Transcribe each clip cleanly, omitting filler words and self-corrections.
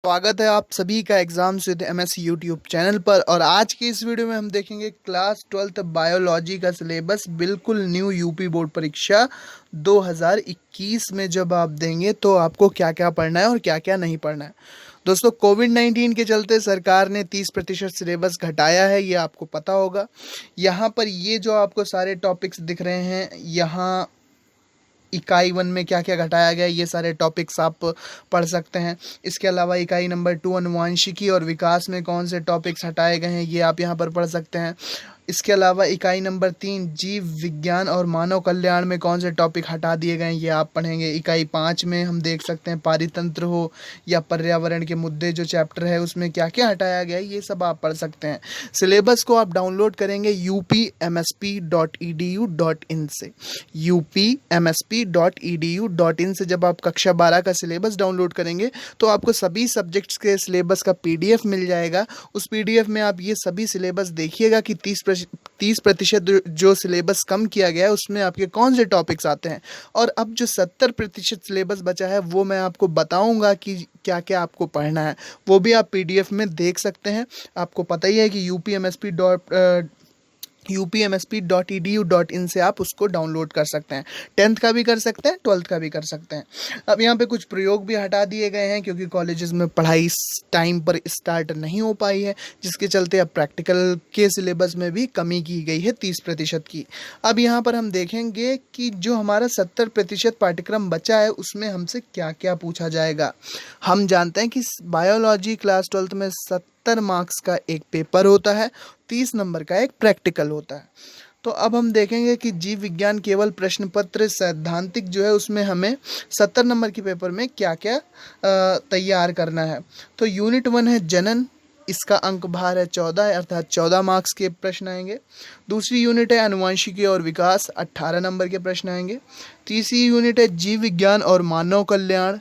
स्वागत है आप सभी का exams with MS YouTube channel पर। और आज की इस वीडियो में हम देखेंगे क्लास 12th बायोलॉजी का सिलेबस बिल्कुल न्यू यूपी बोर्ड परीक्षा 2021 में जब आप देंगे तो आपको क्या क्या पढ़ना है और क्या क्या नहीं पढ़ना है। दोस्तों, कोविड-19 के चलते सरकार ने 30% सिलेबस घटाया है, ये आपको पता होगा। यहाँ पर ये जो आपको सारे टॉपिक्स दिख रहे हैं, यहाँ इकाई 1 में क्या क्या घटाया गया है, ये सारे टॉपिक्स आप पढ़ सकते हैं। इसके अलावा इकाई नंबर 2 अनुवांशिकी और विकास में कौन से टॉपिक्स हटाए गए हैं, ये आप यहाँ पर पढ़ सकते हैं। इसके अलावा इकाई नंबर 3 जीव विज्ञान और मानव कल्याण में कौन से टॉपिक हटा दिए गए हैं, ये आप पढ़ेंगे। इकाई 5 में हम देख सकते हैं पारितंत्र हो या पर्यावरण के मुद्दे जो चैप्टर है उसमें क्या क्या हटाया गया है, ये सब आप पढ़ सकते हैं। सिलेबस को आप डाउनलोड करेंगे upmsp.edu.in से। upmsp.edu.in से जब आप कक्षा 12 का सिलेबस डाउनलोड करेंगे तो आपको सभी सब्जेक्ट्स के सिलेबस का पीडीएफ मिल जाएगा। उस पीडीएफ में आप ये सभी सिलेबस देखिएगा कि 30% जो सिलेबस कम किया गया है उसमें आपके कौन से टॉपिक्स आते हैं। और अब जो 70% सिलेबस बचा है वो मैं आपको बताऊंगा कि क्या क्या आपको पढ़ना है, वो भी आप पीडीएफ में देख सकते हैं। आपको पता ही है कि upmsp.edu.in से आप उसको डाउनलोड कर सकते हैं। 10th का भी कर सकते हैं, 12th का भी कर सकते हैं। अब यहाँ पे कुछ प्रयोग भी हटा दिए गए हैं क्योंकि कॉलेजेस में पढ़ाई टाइम पर स्टार्ट नहीं हो पाई है, जिसके चलते अब प्रैक्टिकल के सिलेबस में भी कमी की गई है 30% की। अब यहाँ पर हम देखेंगे कि जो हमारा 70% पाठ्यक्रम बचा है उसमें हमसे क्या क्या पूछा जाएगा। हम जानते हैं कि बायोलॉजी क्लास 12th में 70 मार्क्स का एक पेपर होता है, 30 नंबर का एक प्रैक्टिकल होता है। तो अब हम देखेंगे कि जीव विज्ञान केवल प्रश्न पत्र सैद्धांतिक जो है उसमें हमें 70 नंबर के पेपर में क्या क्या तैयार करना है। तो यूनिट 1 है जनन, इसका अंक भार है 14, अर्थात 14 मार्क्स के प्रश्न आएंगे। दूसरी यूनिट है अनुवांशिकी और विकास, 18 नंबर के प्रश्न आएंगे। तीसरी यूनिट है जीव विज्ञान और मानव कल्याण,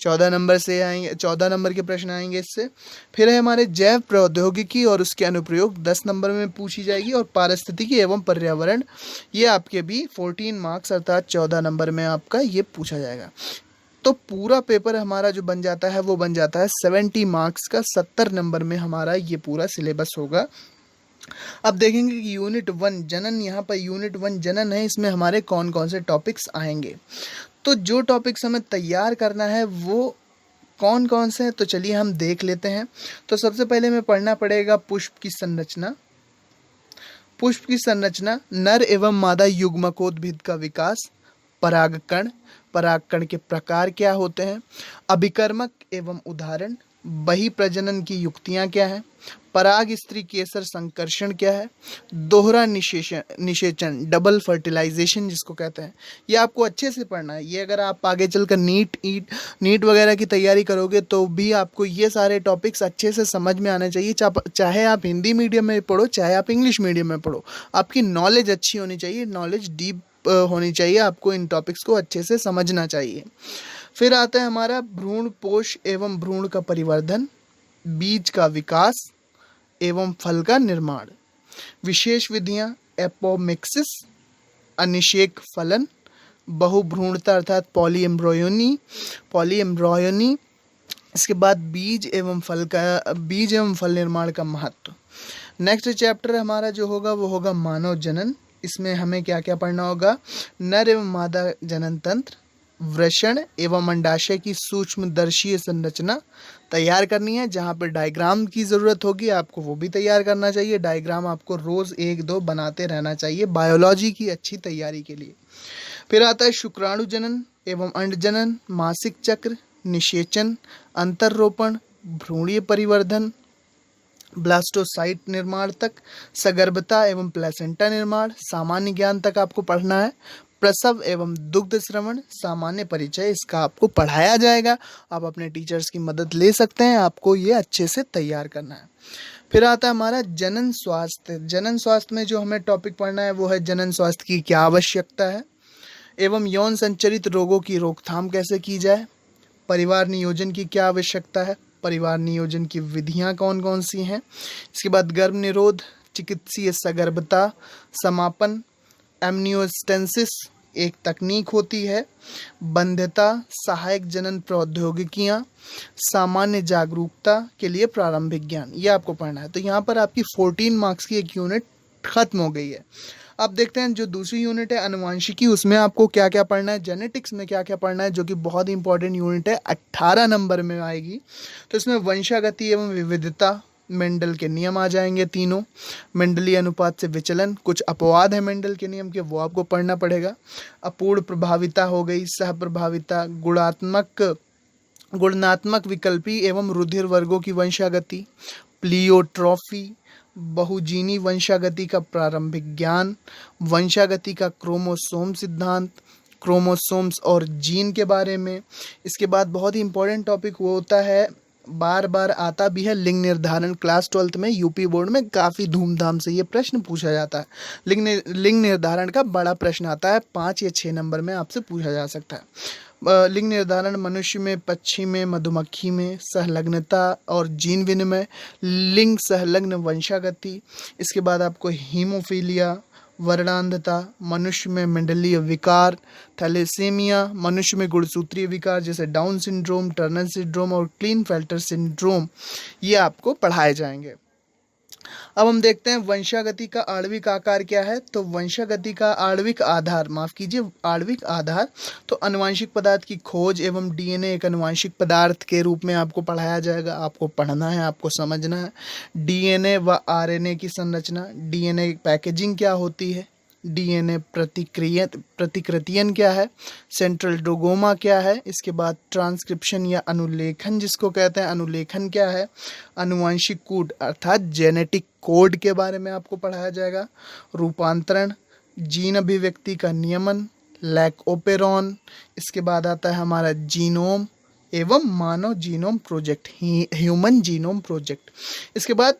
14 नंबर से आएंगे, 14 नंबर के प्रश्न आएंगे इससे। फिर है हमारे जैव प्रौद्योगिकी और उसके अनुप्रयोग, 10 नंबर में पूछी जाएगी। और पारिस्थितिकी एवं पर्यावरण, ये आपके भी 14 मार्क्स अर्थात 14 नंबर में आपका ये पूछा जाएगा। तो पूरा पेपर हमारा जो बन जाता है वो बन जाता है 70 मार्क्स का, 70 नंबर में हमारा ये पूरा सिलेबस होगा। अब देखेंगे कि यूनिट 1 जनन, यहाँ पर यूनिट 1 जनन है, इसमें हमारे कौन कौन से टॉपिक्स आएंगे। तो जो टॉपिक्स हमें तैयार करना है वो कौन कौन से हैं, तो चलिए हम देख लेते हैं। तो सबसे पहले हमें पढ़ना पड़ेगा पुष्प की संरचना। पुष्प की संरचना, नर एवं मादा युग्मकोद्भिद का विकास, परागकण, परागकण के प्रकार क्या होते हैं, अभिकर्मक एवं उदाहरण, बहिप्रजनन की युक्तियां क्या हैं, पराग स्त्री केसर संकर्षण क्या है, दोहरा निषेचन डबल फर्टिलाइजेशन जिसको कहते हैं, ये आपको अच्छे से पढ़ना है। ये अगर आप आगे चलकर नीट वगैरह की तैयारी करोगे तो भी आपको ये सारे टॉपिक्स अच्छे से समझ में आने चाहिए। चाहे आप हिंदी मीडियम में पढ़ो, चाहे आप इंग्लिश मीडियम में पढ़ो, आपकी नॉलेज अच्छी होनी चाहिए, नॉलेज डीप होनी चाहिए, आपको इन टॉपिक्स को अच्छे से समझना चाहिए। फिर आता है हमारा भ्रूण पोष एवं भ्रूण का परिवर्धन, बीज का विकास एवं फल का निर्माण, विशेष विधियां, एपोमिक्सिस, अनिषेक फलन, बहुभ्रूणता अर्थात पॉलीएम्ब्रयोनी। इसके बाद बीज एवं फल निर्माण का महत्व। नेक्स्ट चैप्टर हमारा जो होगा वो होगा मानव जनन। इसमें हमें क्या क्या पढ़ना होगा, नर एवं मादा जनन तंत्र, वृषण एवं अंडाशय की सूक्ष्मदर्शीय संरचना तैयार करनी है। जहाँ पर डायग्राम की ज़रूरत होगी आपको वो भी तैयार करना चाहिए। डायग्राम आपको रोज़ 1-2 बनाते रहना चाहिए बायोलॉजी की अच्छी तैयारी के लिए। फिर आता है शुक्राणु जनन एवं अंड जनन, मासिक चक्र, निषेचन, अंतररोपण, भ्रूणीय परिवर्धन, ब्लास्टोसाइट निर्माण तक, सगर्भता एवं प्लेसेंटा निर्माण, सामान्य ज्ञान तक आपको पढ़ना है। प्रसव एवं दुग्ध श्रवण, सामान्य परिचय, इसका आपको पढ़ाया जाएगा। आप अपने टीचर्स की मदद ले सकते हैं, आपको ये अच्छे से तैयार करना है। फिर आता है हमारा जनन स्वास्थ्य। जनन स्वास्थ्य में जो हमें टॉपिक पढ़ना है वो है जनन स्वास्थ्य की क्या आवश्यकता है एवं यौन संचरित रोगों की रोकथाम कैसे की जाए, परिवार नियोजन की क्या आवश्यकता है, परिवार नियोजन की विधियां कौन कौन सी हैं। इसके बाद गर्भ निरोध, चिकित्सीय सगर्भता, समापन, एमनियोस्टेंसिस, एक तकनीक होती है, बंध्यता, सहायक जनन प्रौद्योगिकियाँ, सामान्य जागरूकता के लिए प्रारंभिक ज्ञान, ये आपको पढ़ना है। तो यहाँ पर आपकी 14 मार्क्स की एक यूनिट खत्म हो गई है। अब देखते हैं जो दूसरी यूनिट है अनुवांशिकी, उसमें आपको क्या क्या पढ़ना है, जेनेटिक्स में क्या क्या पढ़ना है, जो कि बहुत इंपॉर्टेंट यूनिट है, 18 नंबर में आएगी। तो इसमें वंशागति एवं विविधता, मेंडल के नियम आ जाएंगे तीनों, मेंडलीय अनुपात से विचलन, कुछ अपवाद है मेंडल के नियम के, वो आपको पढ़ना पड़ेगा। अपूर्ण प्रभाविता हो गई, सह प्रभाविता, गुणात्मक विकल्पी एवं रुधिर वर्गों की वंशागति, प्लियोट्रॉफी, बहुजीनी वंशागति का प्रारंभिक ज्ञान, वंशागति का क्रोमोसोम सिद्धांत, क्रोमोसोम्स और जीन के बारे में। इसके बाद बहुत ही इंपॉर्टेंट टॉपिक वो होता है, बार बार आता भी है, लिंग निर्धारण। क्लास 12th में यूपी बोर्ड में काफ़ी धूमधाम से ये प्रश्न पूछा जाता है। लिंग निर्धारण का बड़ा प्रश्न आता है, 5 या 6 नंबर में आपसे पूछा जा सकता है। लिंग निर्धारण मनुष्य में, पक्षी में, मधुमक्खी में, सहलग्नता और जीन विनिमय, लिंग सहलग्न वंशागति। इसके बाद आपको हीमोफीलिया, वर्णांधता, मनुष्य में मेंडलीय विकार, थैलेसीमिया, मनुष्य में गुणसूत्रीय विकार जैसे डाउन सिंड्रोम, टर्नर सिंड्रोम और क्लीनफेल्टर सिंड्रोम, ये आपको पढ़ाए जाएंगे। अब हम देखते हैं वंशागति का आणविक आकार क्या है। तो वंशागति का आणविक आधार, माफ कीजिए आणविक आधार, तो आनुवांशिक पदार्थ की खोज एवं डीएनए एक आनुवांशिक पदार्थ के रूप में आपको पढ़ाया जाएगा। आपको पढ़ना है, आपको समझना है। डीएनए व आरएनए की संरचना, डीएनए पैकेजिंग क्या होती है, डीएनए प्रतिकृतियन क्या है, सेंट्रल डोगोमा क्या है, इसके बाद ट्रांसक्रिप्शन या अनुलेखन जिसको कहते हैं, अनुलेखन क्या है, आनुवांशिक कोड अर्थात जेनेटिक कोड के बारे में आपको पढ़ाया जाएगा, रूपांतरण, जीन अभिव्यक्ति का नियमन, लैक-ओपेरॉन, इसके बाद आता है हमारा जीनोम एवं मानव genome project, human genome project. इसके बाद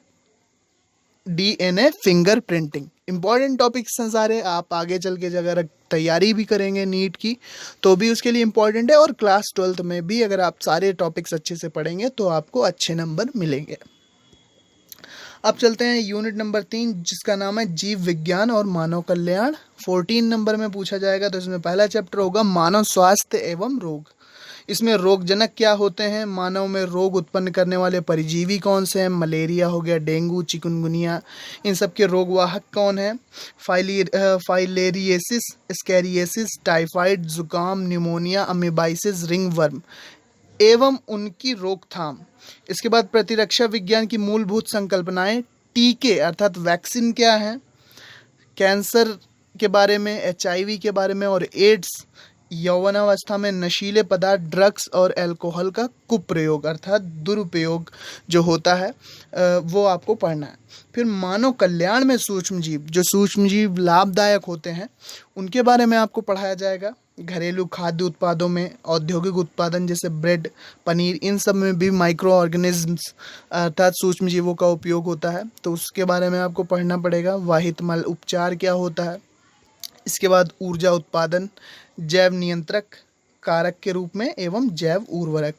डीएनए फिंगरप्रिंटिंग। इंपॉर्टेंट टॉपिक्स हैं सारे, आप आगे चल के अगर तैयारी भी करेंगे नीट की तो भी उसके लिए इम्पॉर्टेंट है, और क्लास 12th में भी अगर आप सारे टॉपिक्स अच्छे से पढ़ेंगे तो आपको अच्छे नंबर मिलेंगे। अब चलते हैं यूनिट नंबर 3 जिसका नाम है जीव विज्ञान और मानव कल्याण। 14 नंबर में पूछा जाएगा। तो इसमें पहला चैप्टर होगा मानव स्वास्थ्य एवं रोग। इसमें रोगजनक क्या होते हैं, मानव में रोग उत्पन्न करने वाले परिजीवी कौन से हैं, मलेरिया हो गया, डेंगू, चिकनगुनिया, इन सब के रोगवाहक कौन हैं, फाइलेरियसिस, स्कैरियसिस, टाइफाइड, जुकाम, निमोनिया, अमीबाइसिस, रिंगवर्म एवं उनकी रोकथाम। इसके बाद प्रतिरक्षा विज्ञान की मूलभूत संकल्पनाएं, टीके अर्थात वैक्सीन क्या है, कैंसर के बारे में, एचआईवी के बारे में और एड्स, यौवनावस्था में नशीले पदार्थ, ड्रग्स और अल्कोहल का कुप्रयोग अर्थात दुरुपयोग जो होता है वो आपको पढ़ना है। फिर मानव कल्याण में सूक्ष्म जीव, जो सूक्ष्म जीव लाभदायक होते हैं उनके बारे में आपको पढ़ाया जाएगा। घरेलू खाद्य उत्पादों में, औद्योगिक उत्पादन जैसे ब्रेड, पनीर, इन सब में भी माइक्रो ऑर्गेनिज्म्स अर्थात सूक्ष्म जीवों का उपयोग होता है, तो उसके बारे में आपको पढ़ना पड़ेगा। वाहित मल उपचार क्या होता है। इसके बाद ऊर्जा उत्पादन, जैव नियंत्रक कारक के रूप में एवं जैव उर्वरक।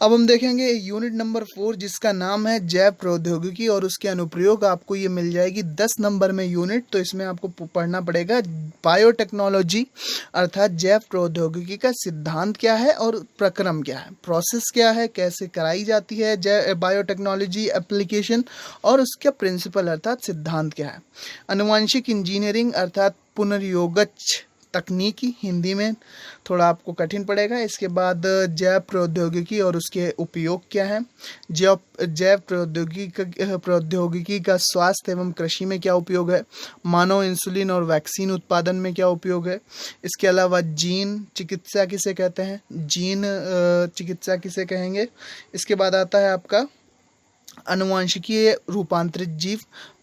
अब हम देखेंगे यूनिट नंबर 4 जिसका नाम है जैव प्रौद्योगिकी और उसके अनुप्रयोग। आपको ये मिल जाएगी 10 नंबर में यूनिट। तो इसमें आपको पढ़ना पड़ेगा बायोटेक्नोलॉजी अर्थात जैव प्रौद्योगिकी का सिद्धांत क्या है और प्रक्रम क्या है, प्रोसेस क्या है, कैसे कराई जाती है जैव बायोटेक्नोलॉजी एप्लीकेशन, और उसका प्रिंसिपल अर्थात सिद्धांत क्या है। आनुवांशिक इंजीनियरिंग अर्थात पुनर्योगज तकनीकी, हिंदी में थोड़ा आपको कठिन पड़ेगा। इसके बाद जैव प्रौद्योगिकी और उसके उपयोग क्या है, जैव प्रौद्योगिकी का स्वास्थ्य एवं कृषि में क्या उपयोग है, मानव इंसुलिन और वैक्सीन उत्पादन में क्या उपयोग है। इसके अलावा जीन चिकित्सा किसे कहते हैं, जीन चिकित्सा किसे कहेंगे। इसके बाद आता है आपका आनुवांशिकीय रूपांतरित जीव,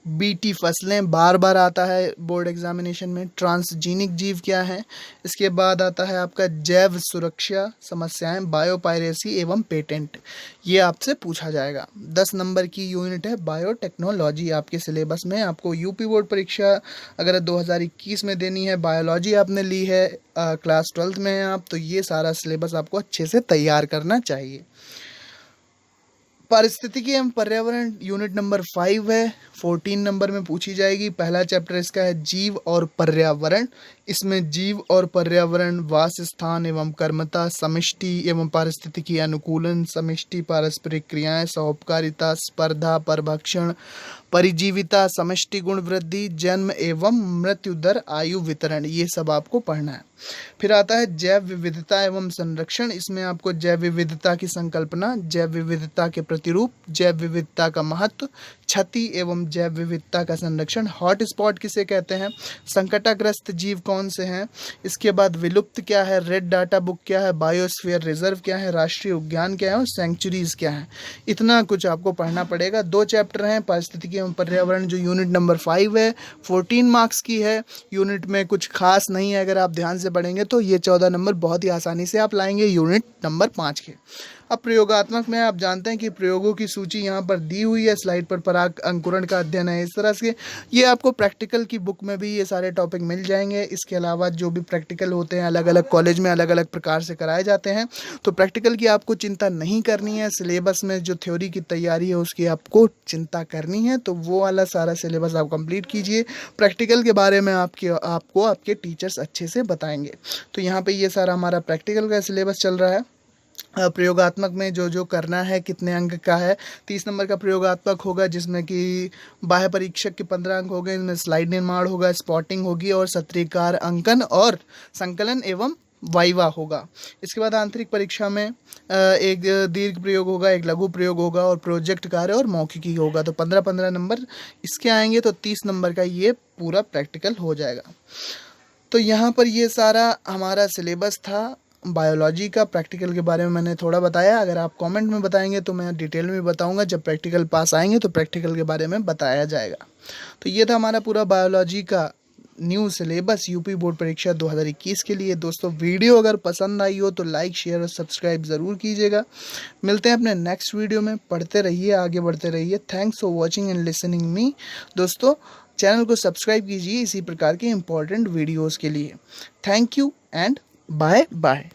बीटी फसलें बार बार आता है बोर्ड एग्जामिनेशन में। ट्रांसजीनिक जीव क्या है। इसके बाद आता है आपका जैव सुरक्षा समस्याएं, बायोपायरेसी एवं पेटेंट, ये आपसे पूछा जाएगा। 10 नंबर की यूनिट है बायोटेक्नोलॉजी आपके सिलेबस में। आपको यूपी बोर्ड परीक्षा अगर 2021 में देनी है, बायोलॉजी आपने ली है, क्लास 12th में हैं आप, तो ये सारा सिलेबस आपको अच्छे से तैयार करना चाहिए। पारिस्थितिकी एवं पर्यावरण यूनिट नंबर 5 है, 14 नंबर में पूछी जाएगी। पहला चैप्टर इसका है जीव और पर्यावरण। इसमें जीव और पर्यावरण, वास स्थान एवं कर्मता, समष्टि एवं पारिस्थितिकी अनुकूलन, समष्टि पारस्परिक क्रियाएं, सौपकारिता, स्पर्धा, परभक्षण, परिजीविता, समष्टि गुण वृद्धि, जन्म एवं मृत्यु दर, आयु वितरण, ये सब आपको पढ़ना है। फिर आता है जैव विविधता एवं संरक्षण। इसमें आपको जैव विविधता की संकल्पना, जैव विविधता के प्रतिरूप, जैव विविधता का महत्व, क्षति एवं जैव विविधता का संरक्षण, हॉट स्पॉट किसे कहते हैं, संकटाग्रस्त जीव कौन से हैं, इसके बाद विलुप्त क्या है, रेड डाटा बुक क्या है, बायोस्फीयर रिजर्व क्या है, राष्ट्रीय उद्यान क्या है और सेंचुरीज क्या है। इतना कुछ आपको पढ़ना पड़ेगा। 2 चैप्टर हैं, पारिस्थितिकी एवं पर्यावरण जो यूनिट नंबर 5 है, 14 मार्क्स की है। यूनिट में कुछ खास नहीं है, अगर आप ध्यान से पढ़ेंगे तो ये 14 नंबर बहुत ही आसानी से आप लाएंगे यूनिट नंबर 5 के। अब प्रयोगात्मक में आप जानते हैं कि प्रयोगों की सूची यहाँ पर दी हुई है स्लाइड पर। पराग अंकुरण का अध्ययन है इस तरह से। ये आपको प्रैक्टिकल की बुक में भी ये सारे टॉपिक मिल जाएंगे। इसके अलावा जो भी प्रैक्टिकल होते हैं अलग अलग कॉलेज में अलग अलग प्रकार से कराए जाते हैं, तो प्रैक्टिकल की आपको चिंता नहीं करनी है। सिलेबस में जो थ्योरी की तैयारी है उसकी आपको चिंता करनी है, तो वो वाला सारा सिलेबस आप कंप्लीट कीजिए। प्रैक्टिकल के बारे में आपको आपके टीचर्स अच्छे से बताएंगे। तो यहाँ पे ये सारा हमारा प्रैक्टिकल का सिलेबस चल रहा है। प्रयोगात्मक में जो जो करना है, कितने अंक का है, 30 नंबर का प्रयोगात्मक होगा जिसमें कि बाह्य परीक्षक के 15 अंक हो गए। इसमें स्लाइड निर्माण होगा, स्पॉटिंग होगी और सत्रीकार अंकन और संकलन एवं वाइवा होगा। इसके बाद आंतरिक परीक्षा में एक दीर्घ प्रयोग होगा, एक लघु प्रयोग होगा और प्रोजेक्ट कार्य और मौखिकी होगा। तो 15-15 नंबर इसके आएंगे, तो 30 नंबर का ये पूरा प्रैक्टिकल हो जाएगा। तो यहाँ पर ये सारा हमारा सिलेबस था। बायोलॉजी का प्रैक्टिकल के बारे में मैंने थोड़ा बताया। अगर आप कमेंट में बताएंगे तो मैं डिटेल में बताऊंगा। जब प्रैक्टिकल पास आएंगे तो प्रैक्टिकल के बारे में बताया जाएगा। तो ये था हमारा पूरा बायोलॉजी का न्यू सिलेबस यूपी बोर्ड परीक्षा 2021 के लिए। दोस्तों वीडियो अगर पसंद आई हो तो लाइक, शेयर और सब्सक्राइब ज़रूर कीजिएगा। मिलते हैं अपने नेक्स्ट वीडियो में। पढ़ते रहिए, आगे बढ़ते रहिए। Thanks for watching and listening me. दोस्तों चैनल को सब्सक्राइब कीजिए इसी प्रकार के इम्पोर्टेंट वीडियोज़ के लिए। Thank you and bye bye.